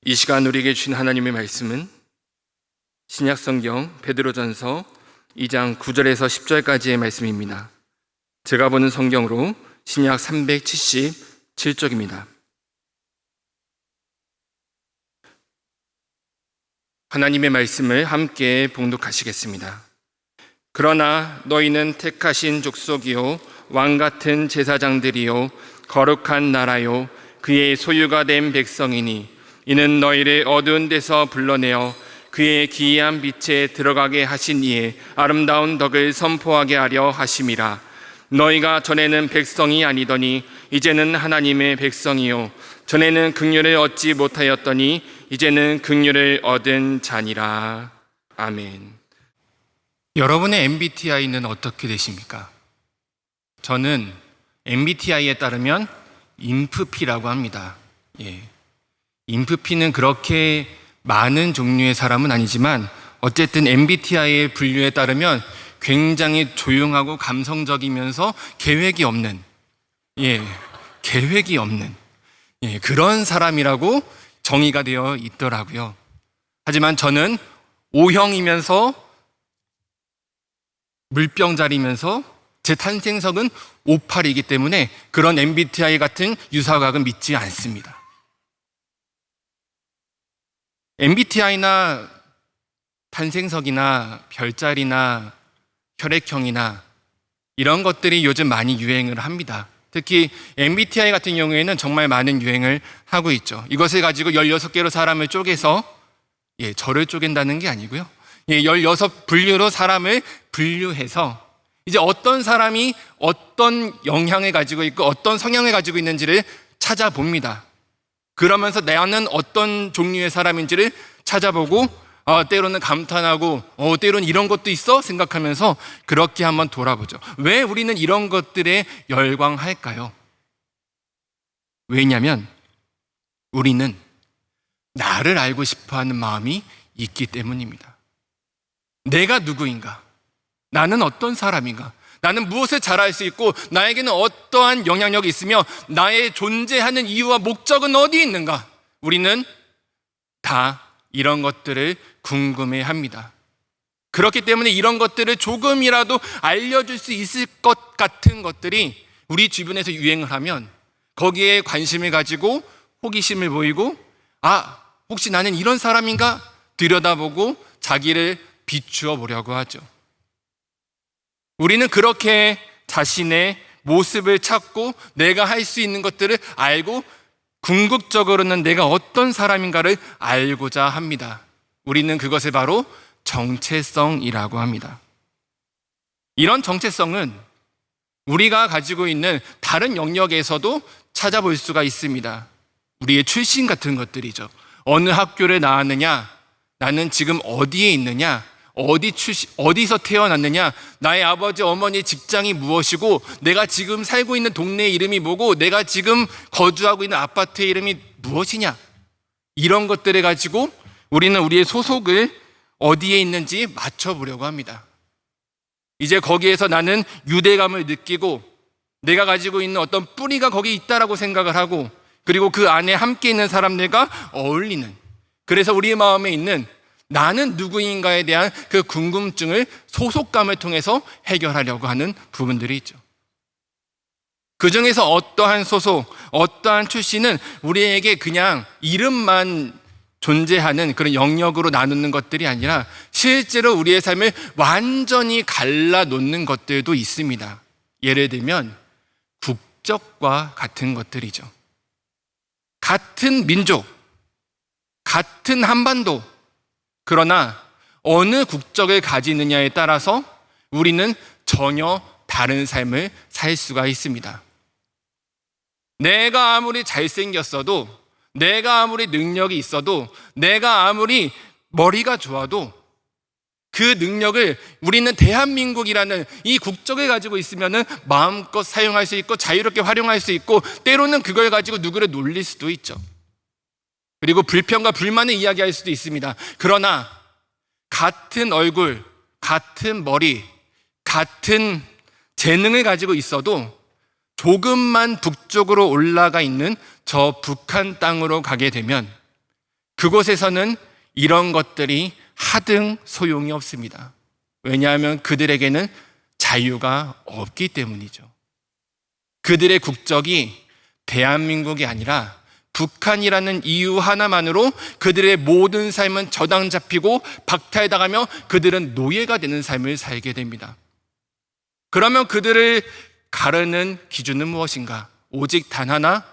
이 시간 우리에게 주신 하나님의 말씀은 신약성경 베드로전서 2장 9절에서 10절까지의 말씀입니다. 제가 보는 성경으로 신약 377쪽입니다. 하나님의 말씀을 함께 봉독하시겠습니다. 그러나 너희는 택하신 족속이요 왕같은 제사장들이요 거룩한 나라요 그의 소유가 된 백성이니 이는 너희를 어두운 데서 불러내어 그의 기이한 빛에 들어가게 하신 이의 아름다운 덕을 선포하게 하려 하심이라. 너희가 전에는 백성이 아니더니 이제는 하나님의 백성이요 전에는 긍휼을 얻지 못하였더니 이제는 긍휼을 얻은 자니라. 아멘. 여러분의 MBTI는 어떻게 되십니까? 저는 MBTI에 따르면 인프피라고 합니다. 인프피는 그렇게 많은 종류의 사람은 아니지만 어쨌든 MBTI의 분류에 따르면 굉장히 조용하고 감성적이면서 계획이 없는 그런 사람이라고 정의가 되어 있더라고요. 하지만 저는 O형이면서 물병자리면서 제 탄생석은 58이기 때문에 그런 MBTI 같은 유사각은 믿지 않습니다. MBTI나 탄생석이나 별자리나 혈액형이나 이런 것들이 요즘 많이 유행을 합니다. 특히 MBTI 같은 경우에는 정말 많은 유행을 하고 있죠. 이것을 가지고 16개로 사람을 쪼개서 저를 쪼갠다는 게 아니고요. 16분류로 사람을 분류해서 이제 어떤 사람이 어떤 영향을 가지고 있고 어떤 성향을 가지고 있는지를 찾아봅니다. 그러면서 나는 어떤 종류의 사람인지를 찾아보고 때로는 감탄하고 때로는 이런 것도 있어? 생각하면서 그렇게 한번 돌아보죠. 왜 우리는 이런 것들에 열광할까요? 왜냐하면 우리는 나를 알고 싶어하는 마음이 있기 때문입니다. 내가 누구인가? 나는 어떤 사람인가? 나는 무엇을 잘할 수 있고 나에게는 어떠한 영향력이 있으며 나의 존재하는 이유와 목적은 어디에 있는가? 우리는 다 이런 것들을 궁금해합니다. 그렇기 때문에 이런 것들을 조금이라도 알려줄 수 있을 것 같은 것들이 우리 주변에서 유행을 하면 거기에 관심을 가지고 호기심을 보이고 혹시 나는 이런 사람인가? 들여다보고 자기를 비추어 보려고 하죠. 우리는 그렇게 자신의 모습을 찾고 내가 할 수 있는 것들을 알고 궁극적으로는 내가 어떤 사람인가를 알고자 합니다. 우리는 그것을 바로 정체성이라고 합니다. 이런 정체성은 우리가 가지고 있는 다른 영역에서도 찾아볼 수가 있습니다. 우리의 출신 같은 것들이죠. 어느 학교를 나왔느냐, 나는 지금 어디에 있느냐, 어디서 태어났느냐, 나의 아버지 어머니의 직장이 무엇이고 내가 지금 살고 있는 동네의 이름이 뭐고 내가 지금 거주하고 있는 아파트의 이름이 무엇이냐, 이런 것들을 가지고 우리는 우리의 소속을 어디에 있는지 맞춰보려고 합니다. 이제 거기에서 나는 유대감을 느끼고 내가 가지고 있는 어떤 뿌리가 거기 있다라고 생각을 하고 그리고 그 안에 함께 있는 사람들과 어울리는, 그래서 우리의 마음에 있는 나는 누구인가에 대한 그 궁금증을 소속감을 통해서 해결하려고 하는 부분들이 있죠. 그 중에서 어떠한 소속, 어떠한 출신은 우리에게 그냥 이름만 존재하는 그런 영역으로 나누는 것들이 아니라 실제로 우리의 삶을 완전히 갈라놓는 것들도 있습니다. 예를 들면 국적과 같은 것들이죠. 같은 민족, 같은 한반도, 그러나 어느 국적을 가지느냐에 따라서 우리는 전혀 다른 삶을 살 수가 있습니다. 내가 아무리 잘생겼어도, 내가 아무리 능력이 있어도, 내가 아무리 머리가 좋아도 그 능력을 우리는 대한민국이라는 이 국적을 가지고 있으면 마음껏 사용할 수 있고 자유롭게 활용할 수 있고 때로는 그걸 가지고 누구를 놀릴 수도 있죠. 그리고 불평과 불만을 이야기할 수도 있습니다. 그러나 같은 얼굴, 같은 머리, 같은 재능을 가지고 있어도 조금만 북쪽으로 올라가 있는 저 북한 땅으로 가게 되면 그곳에서는 이런 것들이 하등 소용이 없습니다. 왜냐하면 그들에게는 자유가 없기 때문이죠. 그들의 국적이 대한민국이 아니라 북한이라는 이유 하나만으로 그들의 모든 삶은 저당 잡히고 박탈당하며 그들은 노예가 되는 삶을 살게 됩니다. 그러면 그들을 가르는 기준은 무엇인가? 오직 단 하나,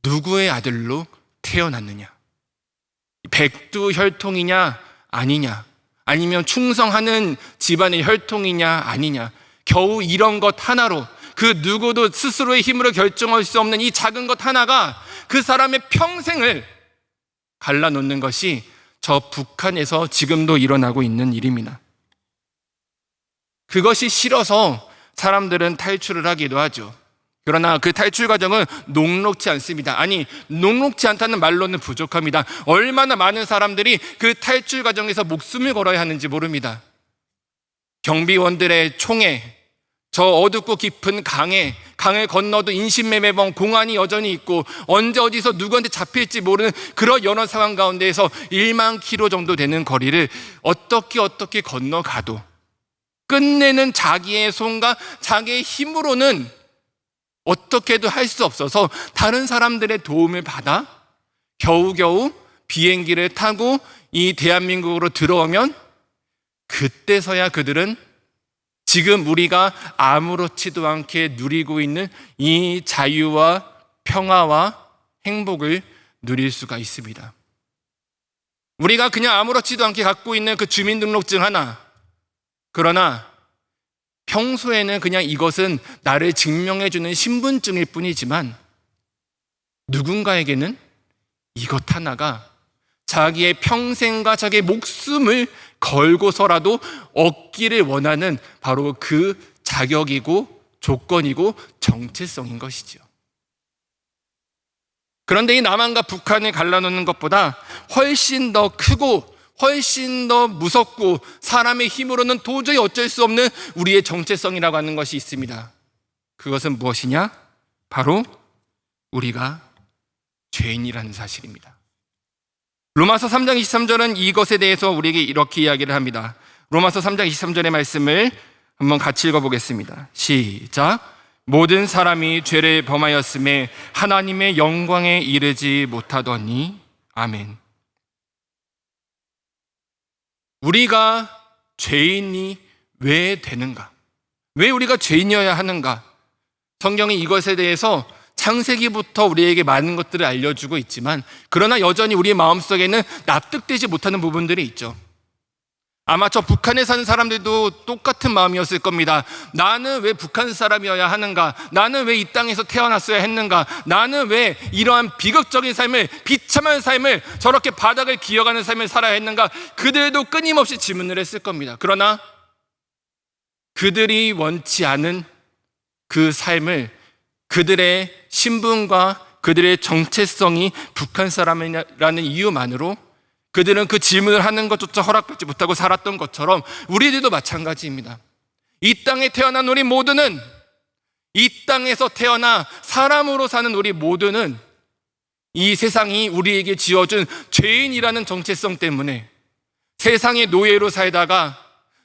누구의 아들로 태어났느냐? 백두혈통이냐 아니냐? 아니면 충성하는 집안의 혈통이냐 아니냐? 겨우 이런 것 하나로 그 누구도 스스로의 힘으로 결정할 수 없는 이 작은 것 하나가 그 사람의 평생을 갈라놓는 것이 저 북한에서 지금도 일어나고 있는 일입니다. 그것이 싫어서 사람들은 탈출을 하기도 하죠. 그러나 그 탈출 과정은 녹록지 않습니다. 아니, 녹록지 않다는 말로는 부족합니다. 얼마나 많은 사람들이 그 탈출 과정에서 목숨을 걸어야 하는지 모릅니다. 경비원들의 총에, 저 어둡고 깊은 강을 건너도 인신매매범 공안이 여전히 있고 언제 어디서 누구한테 잡힐지 모르는 그런 여러 상황 가운데에서 1만 킬로 정도 되는 거리를 어떻게 건너가도 끝내는 자기의 손과 자기의 힘으로는 어떻게도 할 수 없어서 다른 사람들의 도움을 받아 겨우겨우 비행기를 타고 이 대한민국으로 들어오면 그때서야 그들은 지금 우리가 아무렇지도 않게 누리고 있는 이 자유와 평화와 행복을 누릴 수가 있습니다. 우리가 그냥 아무렇지도 않게 갖고 있는 그 주민등록증 하나, 그러나 평소에는 그냥 이것은 나를 증명해주는 신분증일 뿐이지만 누군가에게는 이것 하나가 자기의 평생과 자기의 목숨을 걸고서라도 얻기를 원하는 바로 그 자격이고 조건이고 정체성인 것이죠. 그런데 이 남한과 북한을 갈라놓는 것보다 훨씬 더 크고 훨씬 더 무섭고 사람의 힘으로는 도저히 어쩔 수 없는 우리의 정체성이라고 하는 것이 있습니다. 그것은 무엇이냐? 바로 우리가 죄인이라는 사실입니다. 로마서 3장 23절은 이것에 대해서 우리에게 이렇게 이야기를 합니다. 로마서 3장 23절의 말씀을 한번 같이 읽어보겠습니다. 시작. 모든 사람이 죄를 범하였음에 하나님의 영광에 이르지 못하더니. 아멘. 우리가 죄인이 왜 되는가? 왜 우리가 죄인이어야 하는가? 성경이 이것에 대해서 창세기부터 우리에게 많은 것들을 알려주고 있지만 그러나 여전히 우리의 마음속에는 납득되지 못하는 부분들이 있죠. 아마 저 북한에 사는 사람들도 똑같은 마음이었을 겁니다. 나는 왜 북한 사람이어야 하는가? 나는 왜 이 땅에서 태어났어야 했는가? 나는 왜 이러한 비극적인 삶을, 비참한 삶을, 저렇게 바닥을 기어가는 삶을 살아야 했는가? 그들도 끊임없이 질문을 했을 겁니다. 그러나 그들이 원치 않은 그 삶을, 그들의 신분과 그들의 정체성이 북한 사람이라는 이유만으로 그들은 그 질문을 하는 것조차 허락받지 못하고 살았던 것처럼 우리들도 마찬가지입니다. 이 땅에 태어난 우리 모두는, 이 땅에서 태어나 사람으로 사는 우리 모두는 이 세상이 우리에게 지어준 죄인이라는 정체성 때문에 세상의 노예로 살다가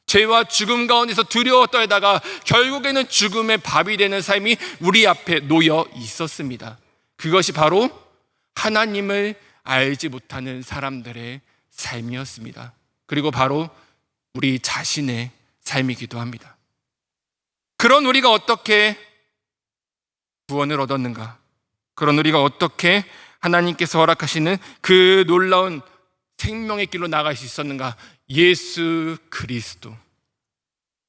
죄와 죽음 가운데서 두려워 떨다가 결국에는 죽음의 밥이 되는 삶이 우리 앞에 놓여 있었습니다. 그것이 바로 하나님을 알지 못하는 사람들의 삶이었습니다. 그리고 바로 우리 자신의 삶이기도 합니다. 그런 우리가 어떻게 구원을 얻었는가? 그런 우리가 어떻게 하나님께서 허락하시는 그 놀라운 생명의 길로 나갈 수 있었는가? 예수 그리스도,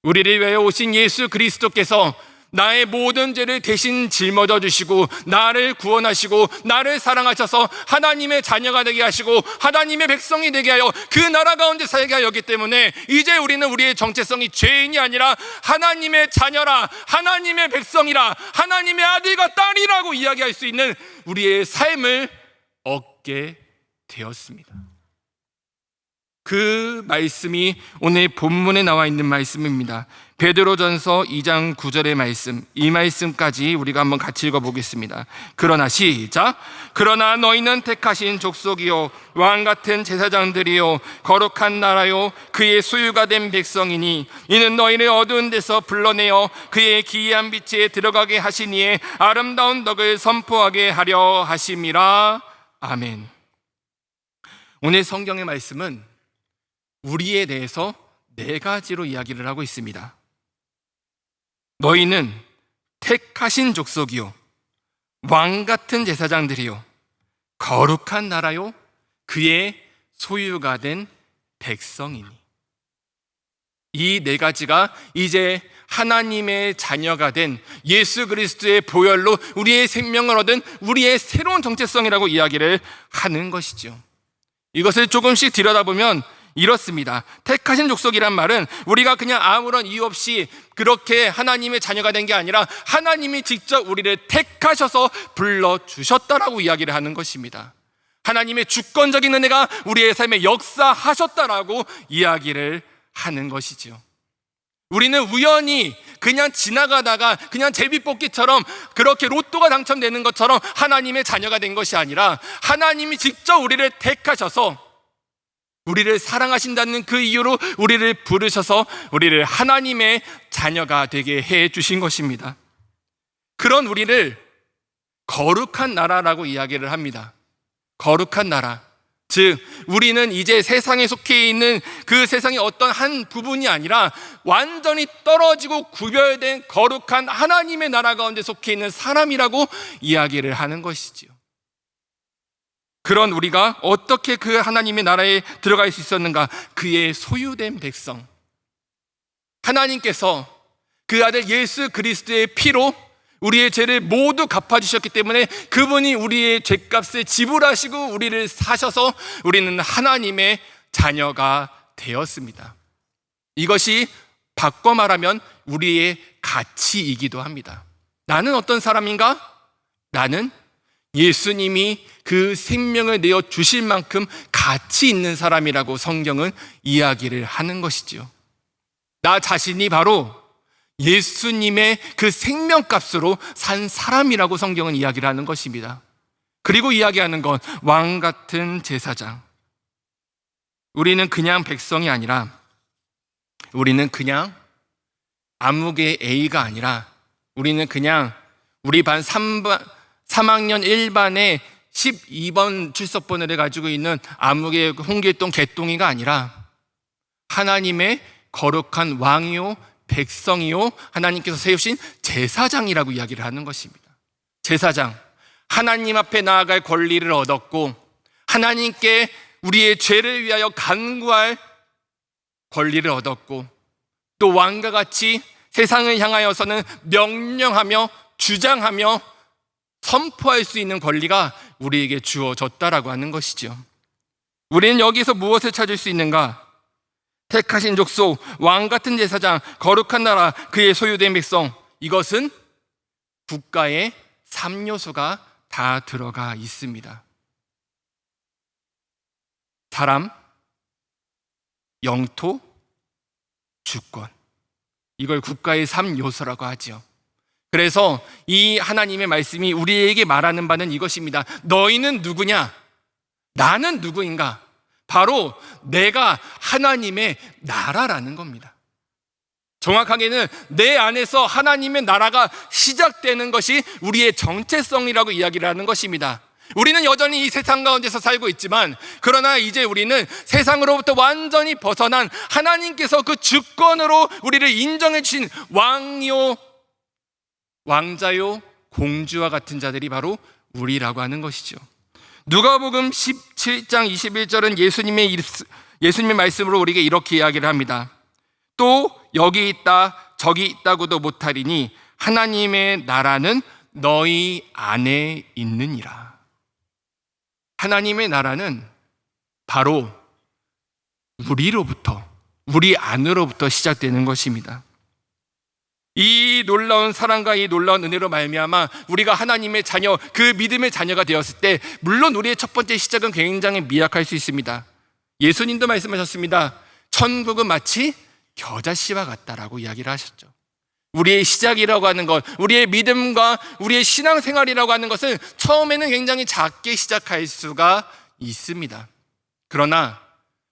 우리를 위하여 오신 예수 그리스도께서 나의 모든 죄를 대신 짊어져 주시고 나를 구원하시고 나를 사랑하셔서 하나님의 자녀가 되게 하시고 하나님의 백성이 되게 하여 그 나라 가운데 살게 하였기 때문에 이제 우리는 우리의 정체성이 죄인이 아니라 하나님의 자녀라, 하나님의 백성이라, 하나님의 아들과 딸이라고 이야기할 수 있는 우리의 삶을 얻게 되었습니다. 그 말씀이 오늘 본문에 나와 있는 말씀입니다. 베드로전서 2장 9절의 말씀, 이 말씀까지 우리가 한번 같이 읽어보겠습니다. 그러나 시작. 그러나 너희는 택하신 족속이요 왕같은 제사장들이요 거룩한 나라요 그의 소유가 된 백성이니 이는 너희를 어두운 데서 불러내어 그의 기이한 빛에 들어가게 하시니에 아름다운 덕을 선포하게 하려 하심이라. 아멘. 오늘 성경의 말씀은 우리에 대해서 네 가지로 이야기를 하고 있습니다. 너희는 택하신 족속이요 왕같은 제사장들이요 거룩한 나라요 그의 소유가 된 백성이니. 이 네 가지가 이제 하나님의 자녀가 된 예수 그리스도의 보혈로 우리의 생명을 얻은 우리의 새로운 정체성이라고 이야기를 하는 것이죠. 이것을 조금씩 들여다보면 이렇습니다. 택하신 족속이란 말은 우리가 그냥 아무런 이유 없이 그렇게 하나님의 자녀가 된 게 아니라 하나님이 직접 우리를 택하셔서 불러주셨다라고 이야기를 하는 것입니다. 하나님의 주권적인 은혜가 우리의 삶에 역사하셨다라고 이야기를 하는 것이죠. 우리는 우연히 그냥 지나가다가 그냥 제비뽑기처럼 그렇게 로또가 당첨되는 것처럼 하나님의 자녀가 된 것이 아니라 하나님이 직접 우리를 택하셔서 우리를 사랑하신다는 그 이유로 우리를 부르셔서 우리를 하나님의 자녀가 되게 해 주신 것입니다. 그런 우리를 거룩한 나라라고 이야기를 합니다. 거룩한 나라, 즉 우리는 이제 세상에 속해 있는 그 세상의 어떤 한 부분이 아니라 완전히 떨어지고 구별된 거룩한 하나님의 나라 가운데 속해 있는 사람이라고 이야기를 하는 것이지요. 그런 우리가 어떻게 그 하나님의 나라에 들어갈 수 있었는가? 그의 소유된 백성, 하나님께서 그 아들 예수 그리스도의 피로 우리의 죄를 모두 갚아주셨기 때문에 그분이 우리의 죄값을 지불하시고 우리를 사셔서 우리는 하나님의 자녀가 되었습니다. 이것이 바꿔 말하면 우리의 가치이기도 합니다. 나는 어떤 사람인가? 나는 예수님이 그 생명을 내어 주실 만큼 가치 있는 사람이라고 성경은 이야기를 하는 것이죠. 나 자신이 바로 예수님의 그 생명값으로 산 사람이라고 성경은 이야기를 하는 것입니다. 그리고 이야기하는 건 왕 같은 제사장. 우리는 그냥 백성이 아니라, 우리는 그냥 암흑의 A가 아니라, 우리는 그냥 우리 반 3학년 1반에 12번 출석번호를 가지고 있는 암흑의 홍길동 개똥이가 아니라 하나님의 거룩한 왕이요 백성이요 하나님께서 세우신 제사장이라고 이야기를 하는 것입니다. 제사장, 하나님 앞에 나아갈 권리를 얻었고 하나님께 우리의 죄를 위하여 간구할 권리를 얻었고 또 왕과 같이 세상을 향하여서는 명령하며 주장하며 선포할 수 있는 권리가 우리에게 주어졌다라고 하는 것이죠. 우리는 여기서 무엇을 찾을 수 있는가? 택하신 족속, 왕 같은 제사장, 거룩한 나라, 그의 소유된 백성, 이것은 국가의 3요소가 다 들어가 있습니다. 사람, 영토, 주권, 이걸 국가의 3요소라고 하죠. 그래서 이 하나님의 말씀이 우리에게 말하는 바는 이것입니다. 너희는 누구냐? 나는 누구인가? 바로 내가 하나님의 나라라는 겁니다. 정확하게는 내 안에서 하나님의 나라가 시작되는 것이 우리의 정체성이라고 이야기를 하는 것입니다. 우리는 여전히 이 세상 가운데서 살고 있지만 그러나 이제 우리는 세상으로부터 완전히 벗어난 하나님께서 그 주권으로 우리를 인정해 주신 왕요, 왕자요, 공주와 같은 자들이 바로 우리라고 하는 것이죠. 누가복음 17장 21절은 예수님의 말씀으로 우리에게 이렇게 이야기를 합니다. 또 여기 있다 저기 있다고도 못하리니 하나님의 나라는 너희 안에 있느니라. 하나님의 나라는 바로 우리로부터, 우리 안으로부터 시작되는 것입니다. 이 놀라운 사랑과 이 놀라운 은혜로 말미암아 우리가 하나님의 자녀, 그 믿음의 자녀가 되었을 때 물론 우리의 첫 번째 시작은 굉장히 미약할 수 있습니다. 예수님도 말씀하셨습니다. 천국은 마치 겨자씨와 같다라고 이야기를 하셨죠. 우리의 시작이라고 하는 것, 우리의 믿음과 우리의 신앙생활이라고 하는 것은 처음에는 굉장히 작게 시작할 수가 있습니다. 그러나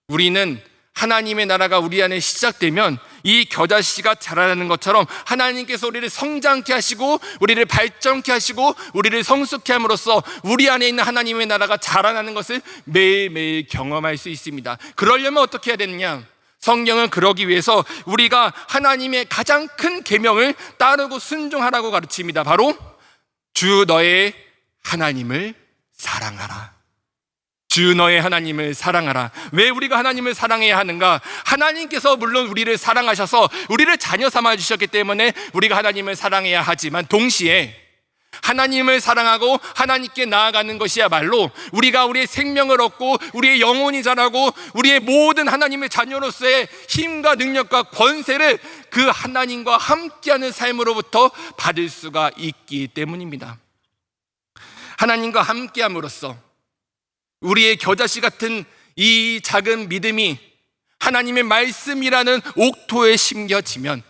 우리는 하나님의 나라가 우리 안에 시작되면 이 겨자씨가 자라나는 것처럼 하나님께서 우리를 성장케 하시고 우리를 발전케 하시고 우리를 성숙케 함으로써 우리 안에 있는 하나님의 나라가 자라나는 것을 매일매일 경험할 수 있습니다. 그러려면 어떻게 해야 되느냐? 성경은 그러기 위해서 우리가 하나님의 가장 큰 계명을 따르고 순종하라고 가르칩니다. 바로 주 너의 하나님을 사랑하라. 주 너의 하나님을 사랑하라. 왜 우리가 하나님을 사랑해야 하는가? 하나님께서 물론 우리를 사랑하셔서 우리를 자녀 삼아 주셨기 때문에 우리가 하나님을 사랑해야 하지만 동시에 하나님을 사랑하고 하나님께 나아가는 것이야말로 우리가 우리의 생명을 얻고 우리의 영혼이 자라고 우리의 모든 하나님의 자녀로서의 힘과 능력과 권세를 그 하나님과 함께하는 삶으로부터 받을 수가 있기 때문입니다. 하나님과 함께함으로써 우리의 겨자씨 같은 이 작은 믿음이 하나님의 말씀이라는 옥토에 심겨지면,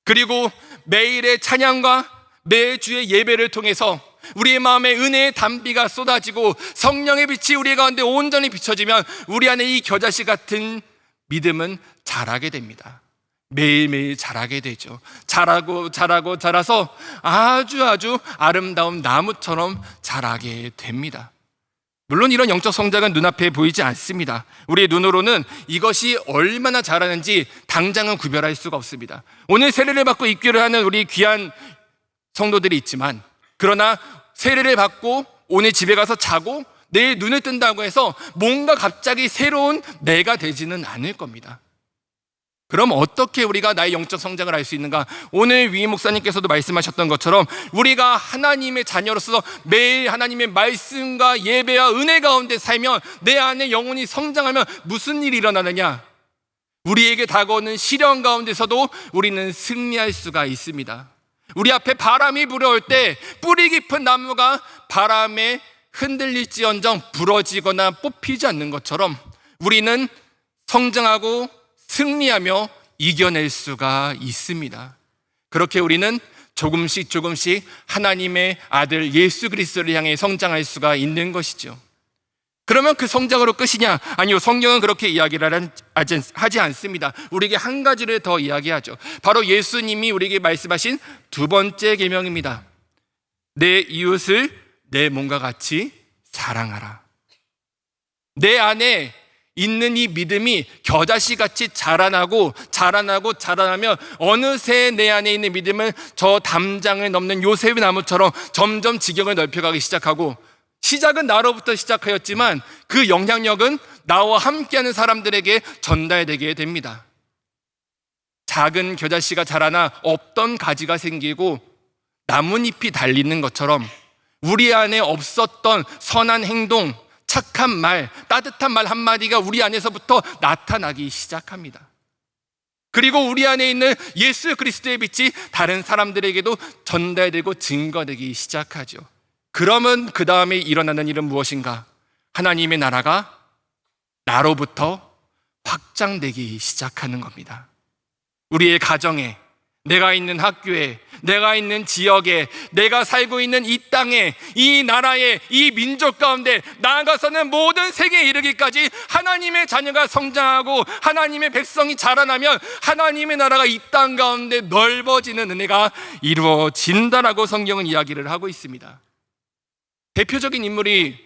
그리고 매일의 찬양과 매주의 예배를 통해서 우리의 마음에 은혜의 단비가 쏟아지고 성령의 빛이 우리 가운데 온전히 비춰지면 우리 안에 이 겨자씨 같은 믿음은 자라게 됩니다. 매일매일 자라게 되죠. 자라서 아주 아름다운 나무처럼 자라게 됩니다. 물론 이런 영적 성장은 눈앞에 보이지 않습니다. 우리의 눈으로는 이것이 얼마나 자라는지 당장은 구별할 수가 없습니다. 오늘 세례를 받고 입교를 하는 우리 귀한 성도들이 있지만, 그러나 세례를 받고 오늘 집에 가서 자고 내일 눈을 뜬다고 해서 뭔가 갑자기 새로운 내가 되지는 않을 겁니다. 그럼 어떻게 우리가 나의 영적 성장을 할 수 있는가? 오늘 위임 목사님께서도 말씀하셨던 것처럼 우리가 하나님의 자녀로서 매일 하나님의 말씀과 예배와 은혜 가운데 살면 내 안에 영혼이 성장하면 무슨 일이 일어나느냐? 우리에게 다가오는 시련 가운데서도 우리는 승리할 수가 있습니다. 우리 앞에 바람이 불어올 때 뿌리 깊은 나무가 바람에 흔들릴지언정 부러지거나 뽑히지 않는 것처럼 우리는 성장하고 승리하며 이겨낼 수가 있습니다. 그렇게 우리는 조금씩 하나님의 아들 예수 그리스도를 향해 성장할 수가 있는 것이죠. 그러면 그 성장으로 끝이냐? 아니요, 성경은 그렇게 이야기를 하지 않습니다. 우리에게 한 가지를 더 이야기하죠. 바로 예수님이 우리에게 말씀하신 두 번째 계명입니다. 내 이웃을 내 몸과 같이 사랑하라. 내 안에 있는 이 믿음이 겨자씨 같이 자라나면 어느새 내 안에 있는 믿음은 저 담장을 넘는 요셉의 나무처럼 점점 지경을 넓혀가기 시작하고, 시작은 나로부터 시작하였지만 그 영향력은 나와 함께하는 사람들에게 전달되게 됩니다. 작은 겨자씨가 자라나 없던 가지가 생기고 나뭇잎이 달리는 것처럼 우리 안에 없었던 선한 행동, 착한 말, 따뜻한 말 한마디가 우리 안에서부터 나타나기 시작합니다. 그리고 우리 안에 있는 예수 그리스도의 빛이 다른 사람들에게도 전달되고 증거되기 시작하죠. 그러면 그 다음에 일어나는 일은 무엇인가? 하나님의 나라가 나로부터 확장되기 시작하는 겁니다. 우리의 가정에, 내가 있는 학교에, 내가 있는 지역에, 내가 살고 있는 이 땅에, 이 나라에, 이 민족 가운데, 나아가서는 모든 세계에 이르기까지 하나님의 자녀가 성장하고 하나님의 백성이 자라나면 하나님의 나라가 이 땅 가운데 넓어지는 은혜가 이루어진다라고 성경은 이야기를 하고 있습니다. 대표적인 인물이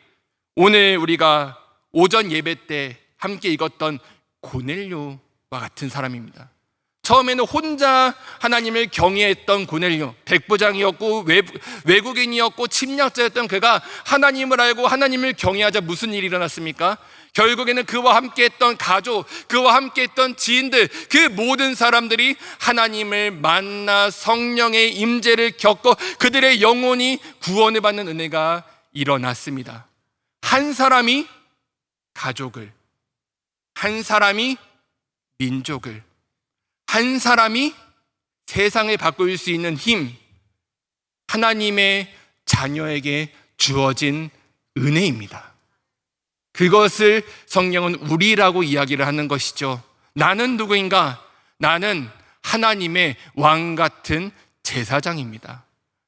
오늘 우리가 오전 예배 때 함께 읽었던 고넬료와 같은 사람입니다. 처음에는 혼자 하나님을 경외했던 고넬료, 백부장이었고 외국인이었고 침략자였던 그가 하나님을 알고 하나님을 경외하자 무슨 일이 일어났습니까? 결국에는 그와 함께했던 가족, 그와 함께했던 지인들, 그 모든 사람들이 하나님을 만나 성령의 임재를 겪고 그들의 영혼이 구원을 받는 은혜가 일어났습니다. 한 사람이 가족을, 한 사람이 민족을, 한 사람이 세상을 바꿀 수 있는 힘, 하나님의 자녀에게 주어진 은혜입니다. 그것을 성경은 우리라고 이야기를 하는 것이죠. 나는 누구인가? 나는 하나님의 왕 같은 제사장입니다.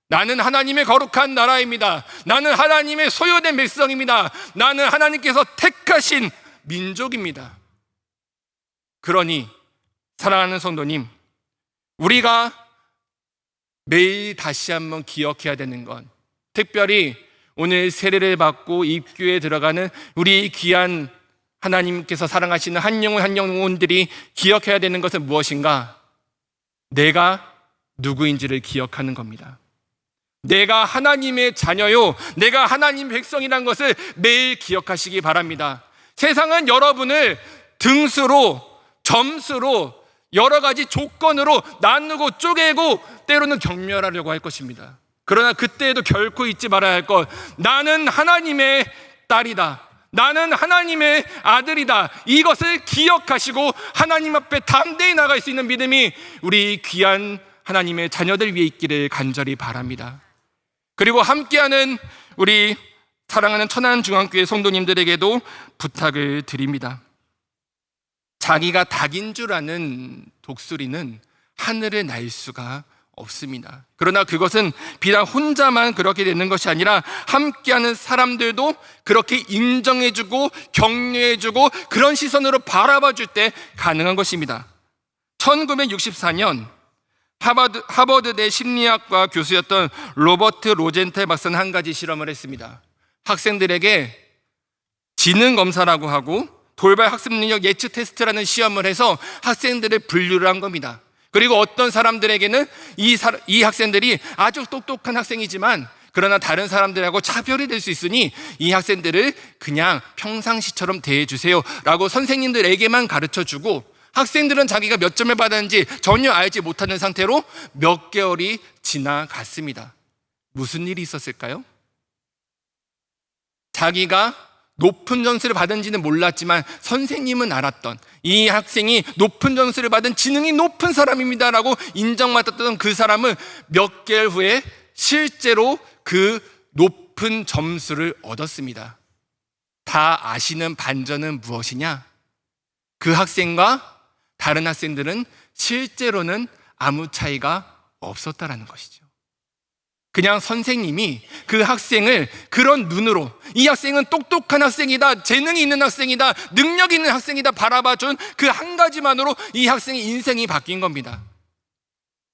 나는 하나님의 거룩한 나라입니다. 나는 하나님의 소유된 백성입니다. 나는 하나님께서 택하신 민족입니다. 그러니 사랑하는 성도님, 우리가 매일 다시 한번 기억해야 되는 건, 특별히 오늘 세례를 받고 입교에 들어가는 우리 귀한 하나님께서 사랑하시는 한 영혼 한 영혼들이 기억해야 되는 것은 무엇인가? 내가 누구인지를 기억하는 겁니다. 내가 하나님의 자녀요, 내가 하나님 백성이라는 것을 매일 기억하시기 바랍니다. 세상은 여러분을 등수로, 점수로, 여러 가지 조건으로 나누고 쪼개고 때로는 경멸하려고 할 것입니다. 그러나 그때에도 결코 잊지 말아야 할 것, 나는 하나님의 딸이다, 나는 하나님의 아들이다, 이것을 기억하시고 하나님 앞에 담대히 나갈 수 있는 믿음이 우리 귀한 하나님의 자녀들 위에 있기를 간절히 바랍니다. 그리고 함께하는 우리 사랑하는 천안중앙교회 성도님들에게도 부탁을 드립니다. 자기가 닭인 줄 아는 독수리는 하늘을 날 수가 없습니다. 그러나 그것은 비단 혼자만 그렇게 되는 것이 아니라 함께하는 사람들도 그렇게 인정해주고 격려해주고 그런 시선으로 바라봐줄 때 가능한 것입니다. 1964년 하버드대 심리학과 교수였던 로버트 로젠텔 박사는 한 가지 실험을 했습니다. 학생들에게 지능 검사라고 하고 돌발 학습 능력 예측 테스트라는 시험을 해서 학생들을 분류를 한 겁니다. 그리고 어떤 사람들에게는 이 학생들이 아주 똑똑한 학생이지만 그러나 다른 사람들하고 차별이 될 수 있으니 이 학생들을 그냥 평상시처럼 대해주세요 라고 선생님들에게만 가르쳐주고, 학생들은 자기가 몇 점을 받았는지 전혀 알지 못하는 상태로 몇 개월이 지나갔습니다. 무슨 일이 있었을까요? 자기가 높은 점수를 받은지는 몰랐지만 선생님은 알았던, 이 학생이 높은 점수를 받은 지능이 높은 사람입니다라고 인정받았던 그 사람은 몇 개월 후에 실제로 그 높은 점수를 얻었습니다. 다 아시는 반전은 무엇이냐? 그 학생과 다른 학생들은 실제로는 아무 차이가 없었다라는 것이죠. 그냥 선생님이 그 학생을 그런 눈으로, 이 학생은 똑똑한 학생이다, 재능이 있는 학생이다, 능력 있는 학생이다 바라봐준 그 한 가지만으로 이 학생의 인생이 바뀐 겁니다.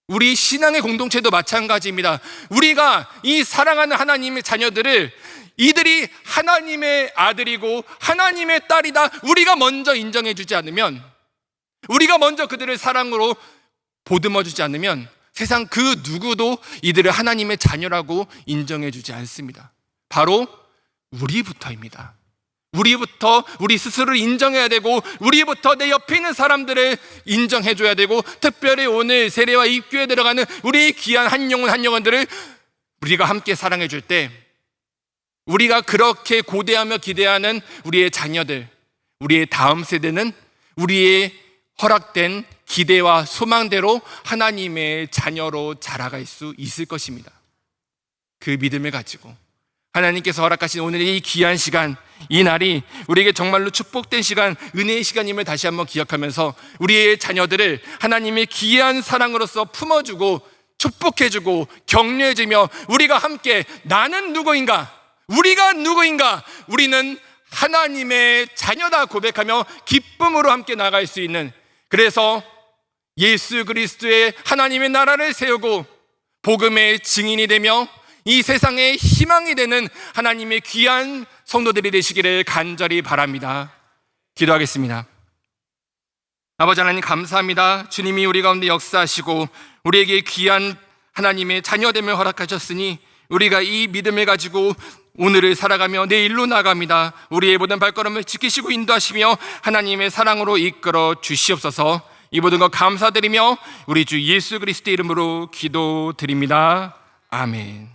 우리 신앙의 공동체도 마찬가지입니다. 우리가 이 사랑하는 하나님의 자녀들을, 이들이 하나님의 아들이고 하나님의 딸이다, 우리가 먼저 인정해주지 않으면, 우리가 먼저 그들을 사랑으로 보듬어주지 않으면 세상 그 누구도 이들을 하나님의 자녀라고 인정해주지 않습니다. 바로 우리부터입니다. 우리부터 우리 스스로를 인정해야 되고, 우리부터 내 옆에 있는 사람들을 인정해줘야 되고, 특별히 오늘 세례와 입교에 들어가는 우리 귀한 한 영혼 한 영혼들을 우리가 함께 사랑해줄 때, 우리가 그렇게 고대하며 기대하는 우리의 자녀들, 우리의 다음 세대는 우리의 허락된 기대와 소망대로 하나님의 자녀로 자라갈 수 있을 것입니다. 그 믿음을 가지고 하나님께서 허락하신 오늘 이 귀한 시간, 이 날이 우리에게 정말로 축복된 시간, 은혜의 시간임을 다시 한번 기억하면서 우리의 자녀들을 하나님의 귀한 사랑으로서 품어주고 축복해주고 격려해주며, 우리가 함께 나는 누구인가, 우리가 누구인가, 우리는 하나님의 자녀다 고백하며 기쁨으로 함께 나갈 수 있는, 그래서 예수 그리스도의 하나님의 나라를 세우고 복음의 증인이 되며 이 세상의 희망이 되는 하나님의 귀한 성도들이 되시기를 간절히 바랍니다. 기도하겠습니다. 아버지 하나님, 감사합니다. 주님이 우리 가운데 역사하시고 우리에게 귀한 하나님의 자녀됨을 허락하셨으니 우리가 이 믿음을 가지고 오늘을 살아가며 내일로 나갑니다. 우리의 모든 발걸음을 지키시고 인도하시며 하나님의 사랑으로 이끌어 주시옵소서. 이 모든 것 감사드리며 우리 주 예수 그리스도의 이름으로 기도드립니다. 아멘.